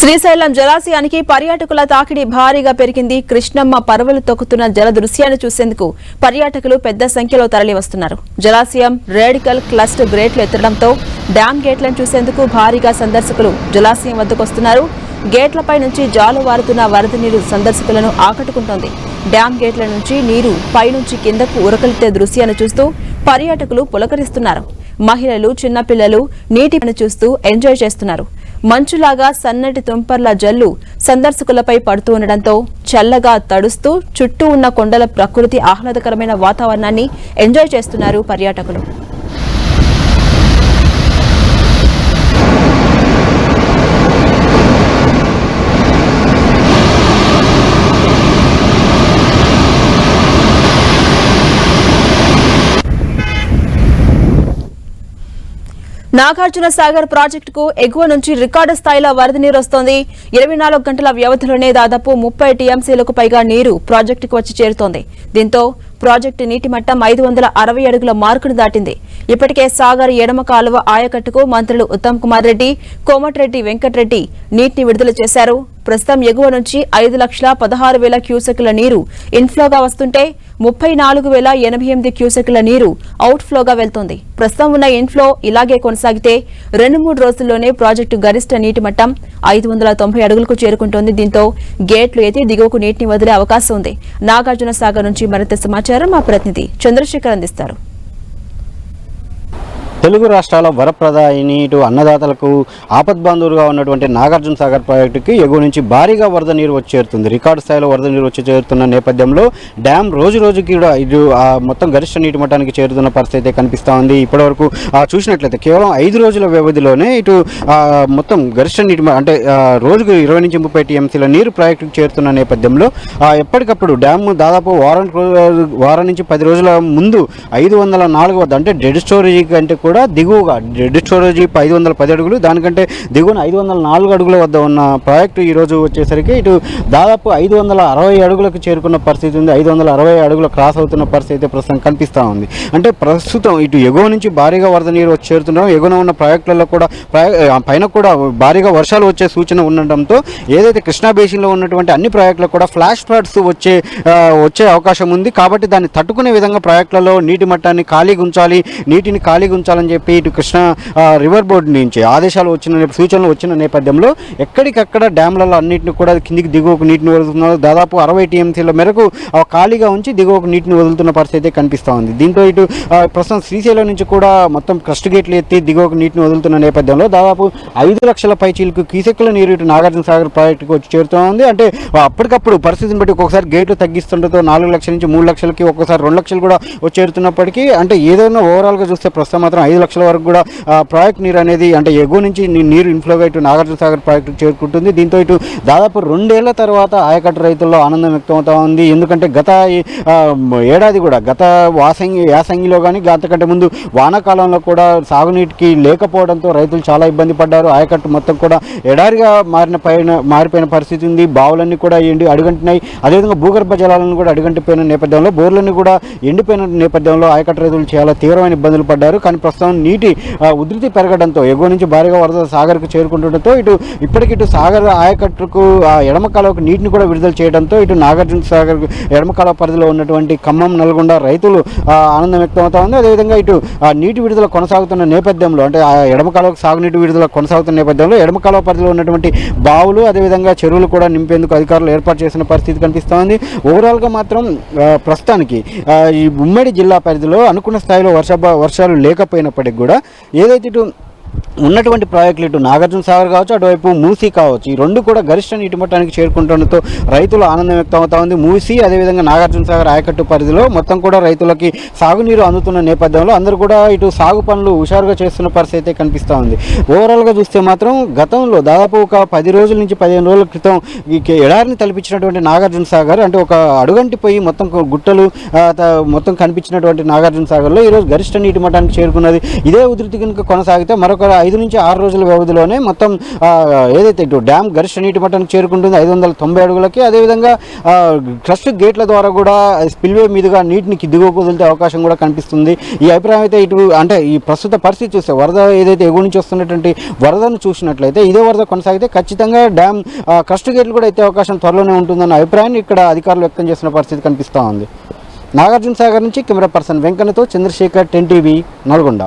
శ్రీశైలం జలాశయానికి పర్యాటకుల తాకిడి భారీగా పెరిగింది. కృష్ణమ్మ పరవలు తొక్కుతున్న జల దృశ్యాన్ని చూసేందుకు పర్యాటకులు పెద్ద సంఖ్యలో తరలివస్తున్నారు. జలాశయం రేడికల్ క్లస్టర్ గ్రేట్లు ఎత్తడంతో డ్యాం గేట్లను చూసేందుకు భారీగా సందర్శకులు జలాశయం వద్దకు వస్తున్నారు. గేట్లపై నుంచి జాలువారుతున్న వరద నీరు సందర్శకులను ఆకట్టుకుంటోంది. డ్యాం గేట్ల నుంచి నీరు పైనుంచి కిందకు ఉరకలెత్తే దృశ్యాన్ని చూస్తూ పర్యాటకులు పులకరిస్తున్నారు. మహిళలు, చిన్నపిల్లలు నీటిని చూస్తూ ఎంజాయ్ చేస్తున్నారు. మంచులాగా సన్నటి తుంపర్ల జల్లు సందర్శకులపై పడుతూ ఉండడంతో చల్లగా తడుస్తూ చుట్టూ ఉన్న కొండల ప్రకృతి ఆహ్లాదకరమైన వాతావరణాన్ని ఎంజాయ్ చేస్తున్నారు పర్యాటకులు. నాగార్జున సాగర్ ప్రాజెక్టుకు ఎగువ నుంచి రికార్డు స్థాయిలో వరద నీరు వస్తోంది. 24 గంటల వ్యవధిలోనే దాదాపు 30 టీఎంసీలకు పైగా నీరు ప్రాజెక్టుకు వచ్చి చేరుతోంది. దీంతో ప్రాజెక్టు నీటి మట్టం 560 అడుగుల మార్కును దాటింది. ఇప్పటికే సాగర్ ఎడమ కాలువ ఆయకట్టుకు మంత్రులు ఉత్తమ్ కుమార్ రెడ్డి, కోమటిరెడ్డి వెంకటరెడ్డి నీటిని విడుదల చేశారు. ప్రస్తుతం ఎగువ నుంచి 5,16,000 క్యూసెక్ల నీరు ఇన్ఫ్లోగా వస్తుంటే 34,088 క్యూసెక్ల నీరు అవుట్ఫ్లోగా వెళ్తోంది. ప్రస్తుతం ఉన్న ఇన్ఫ్లో ఇలాగే కొనసాగితే 2-3 రోజుల్లోనే ప్రాజెక్టు గరిష్ట నీటి మట్టం 590 అడుగులకు చేరుకుంటోంది. దీంతో గేట్లు ఎత్తి దిగువకు నీటిని వదిలే అవకాశం ఉంది. నాగార్జున సాగర్ నుంచి మరింత సమాచారం మా ప్రతినిధి చంద్రశేఖర్ అందిస్తారు. తెలుగు రాష్ట్రాల వరప్రదాయిని ఇటు అన్నదాతలకు ఆపద్బాంధవులుగా ఉన్నటువంటి నాగార్జున సాగర్ ప్రాజెక్టుకి ఎగువ నుంచి భారీగా వరద నీరు వచ్చి చేరుతుంది. రికార్డు స్థాయిలో వరద నీరు వచ్చి చేరుతున్న నేపథ్యంలో డ్యాం రోజు రోజుకి కూడా ఇటు మొత్తం గరిష్ట నీటి మట్టానికి చేరుతున్న పరిస్థితి అయితే కనిపిస్తూ ఉంది. ఇప్పటివరకు చూసినట్లయితే కేవలం 5 రోజుల వ్యవధిలోనే ఇటు మొత్తం గరిష్ట నీటి అంటే రోజుకు 20 నుంచి 30 టీఎంసీల నీరు ప్రాజెక్టుకు చేరుతున్న నేపథ్యంలో ఎప్పటికప్పుడు డ్యామ్ దాదాపు వారం నుంచి 10 రోజుల ముందు 504 వద్ద అంటే డెడ్ స్టోరేజ్ కంటే కూడా దిగువగా డెడ్ స్టోరేజ్ 510 అడుగులు, దానికంటే దిగువన 504 అడుగుల వద్ద ఉన్న ప్రాజెక్టు ఈరోజు వచ్చేసరికి ఇటు దాదాపు 560 అడుగులకు చేరుకున్న పరిస్థితి ఉంది. 560 అడుగుల క్రాస్ అవుతున్న పరిస్థితి ప్రస్తుతం కనిపిస్తూ ఉంది. అంటే ప్రస్తుతం ఇటు ఎగువ నుంచి భారీగా వరద నీరు వచ్చి చేరుతున్నాం. ఎగువన ఉన్న ప్రాజెక్టులలో కూడా పైన కూడా భారీగా వర్షాలు వచ్చే సూచన ఉండటంతో ఏదైతే కృష్ణా బేసిన్లో ఉన్నటువంటి అన్ని ప్రాజెక్టులకు కూడా ఫ్లాష్ ఫ్లడ్స్ వచ్చే అవకాశం ఉంది. కాబట్టి దాన్ని తట్టుకునే విధంగా ప్రాజెక్టులలో నీటి మట్టాన్ని నీటిని ఖాళీగా ఉంచాలని చెప్పి ఇటు కృష్ణా రివర్ బోర్డు నుంచి ఆదేశాలు సూచనలు వచ్చిన నేపథ్యంలో ఎక్కడికక్కడ డ్యామ్లలో అన్నింటిని కూడా కిందికి దిగువకు నీటిని వదులుతున్నారు. దాదాపు 60 టీఎంసీల మేరకు ఖాళీగా ఉంచి దిగువకు నీటిని వదులుతున్న పరిస్థితి కనిపిస్తూ ఉంది. దీంతో ఇటు ప్రస్తుతం శ్రీశైలం నుంచి కూడా మొత్తం క్రస్ట్ గేట్లు ఎత్తి దిగువకు నీటిని వదులుతున్న నేపథ్యంలో దాదాపు 5 లక్షల పైచీలకు క్యూసెక్కుల నీరు ఇటు నాగార్జున సాగర్ ప్రాజెక్టుకు వచ్చి చేరుతూ ఉంది. అంటే అప్పటికప్పుడు పరిస్థితిని బట్టి ఒక్కొక్కసారి గేట్లు తగ్గిస్తుండటంతో 4 లక్షల నుంచి 3 లక్షలకి ఒక్కోసారి 2 లక్షలు కూడా వచ్చి చేరుతున్నప్పటికీ అంటే ఏదైనా ఓవరాల్గా చూస్తే ప్రస్తుతం మాత్రం 5 లక్షల వరకు కూడా ప్రాజెక్ట్ నీరు అనేది అంటే ఎగువ నుంచి నీరు ఇన్ఫ్లోగా ఇటు నాగార్జున సాగర్ ప్రాజెక్టుకు చేరుకుంటుంది. దీంతో ఇటు దాదాపు 2 ఏళ్ల తర్వాత ఆయకట్టు రైతుల్లో ఆనందం వ్యక్తమవుతా ఉంది. ఎందుకంటే గత ఏడాది కూడా గత యాసంగిలో కానీ అంతకంటే ముందు వానాకాలంలో కూడా సాగునీటికి లేకపోవడంతో రైతులు చాలా ఇబ్బంది పడ్డారు. ఆయకట్టు మొత్తం కూడా ఎడారిగా మారిపోయిన పరిస్థితి ఉంది. బావులన్నీ కూడా అడుగంటున్నాయి. అదేవిధంగా భూగర్భ జలాలను కూడా అడుగంటిపోయిన నేపథ్యంలో బోర్లన్నీ కూడా ఎండిపోయిన నేపథ్యంలో ఆయకట్టు రైతులు చాలా తీవ్రమైన ఇబ్బందులు పడ్డారు. కానీ ప్రస్తుతం నీటి ఉధృతి పెరగడంతో ఎగువ నుంచి భారీగా వరద సాగర్కు చేరుకుంటుండటంతో ఇప్పటికిటు సాగర్ ఆయకట్టుకు ఎడమ కాలువకు నీటిని కూడా విడుదల చేయడంతో ఇటు నాగార్జున సాగర్ ఎడమ కాలువ పరిధిలో ఉన్నటువంటి ఖమ్మం, నల్గొండ రైతులు ఆనందం వ్యక్తమవుతా ఉంది. అదేవిధంగా ఇటు నీటి విడుదల కొనసాగుతున్న నేపథ్యంలో అంటే ఎడమ కాలువకు సాగునీటి విడుదల కొనసాగుతున్న నేపథ్యంలో ఎడమ కాలువ పరిధిలో ఉన్నటువంటి బావులు అదేవిధంగా చెరువులు కూడా నింపేందుకు అధికారులు ఏర్పాటు చేసిన పరిస్థితి కనిపిస్తూ ఉంది. ఓవరాల్గా మాత్రం ప్రస్తుతానికి ఈ ఉమ్మడి జిల్లా పరిధిలో అనుకున్న స్థాయిలో వర్షాలు లేకపోయినప్పటికీ కూడా ఏదైతే ఇటు ఉన్నటువంటి ప్రాజెక్టులు ఇటు నాగార్జున సాగర్ కావచ్చు, అటువైపు మూసీ కావచ్చు, ఈ రెండు కూడా గరిష్ట నీటి మట్టానికి చేరుకుంటుండటంతో రైతులు ఆనందం వ్యక్తం అవుతా ఉంది. మూసీ అదేవిధంగా నాగార్జున సాగర్ ఆయకట్టు పరిధిలో మొత్తం కూడా రైతులకి సాగునీరు అందుతున్న నేపథ్యంలో అందరూ కూడా ఇటు సాగు పనులు హుషారుగా చేస్తున్న పరిస్థితి కనిపిస్తూ ఉంది. ఓవరాల్గా చూస్తే మాత్రం గతంలో దాదాపు ఒక 10 రోజుల నుంచి 15 రోజుల క్రితం ఈ ఎడారిని తలపించినటువంటి నాగార్జున సాగర్ అంటే ఒక అడుగంటిపోయి మొత్తం గుట్టలు మొత్తం కనిపించినటువంటి నాగార్జున సాగర్లో ఈరోజు గరిష్ట నీటి మట్టానికి చేరుకున్నది. ఇదే ఉధృతి కనుక కొనసాగితే మరొక ఒక 5 నుంచి 6 రోజుల వ్యవధిలోనే మొత్తం ఏదైతే ఇటు డ్యామ్ గరిష్ట నీటి మట్టానికి చేరుకుంటుంది 590 అడుగులకి. అదేవిధంగా క్రస్ట్ గేట్ల ద్వారా కూడా స్పిల్వే మీదుగా నీటిని దిగువకు వదిలితే అవకాశం కూడా కనిపిస్తుంది. ఈ అభిప్రాయం అయితే ఇటు అంటే ఈ ప్రస్తుత పరిస్థితి చూస్తే వరద ఏదైతే ఎగువ నుంచి వస్తున్నటువంటి వరదను చూసినట్లయితే ఇదే వరద కొనసాగితే ఖచ్చితంగా డ్యామ్ క్రస్ట్ గేట్లు కూడా ఎత్తే అవకాశం త్వరలోనే ఉంటుందన్న అభిప్రాయాన్ని ఇక్కడ అధికారులు వ్యక్తం చేసిన పరిస్థితి కనిపిస్తూ ఉంది. నాగార్జున సాగర్ నుంచి కెమెరా పర్సన్ వెంకన్నతో చంద్రశేఖర్, 10 టీవీ, నల్గొండ.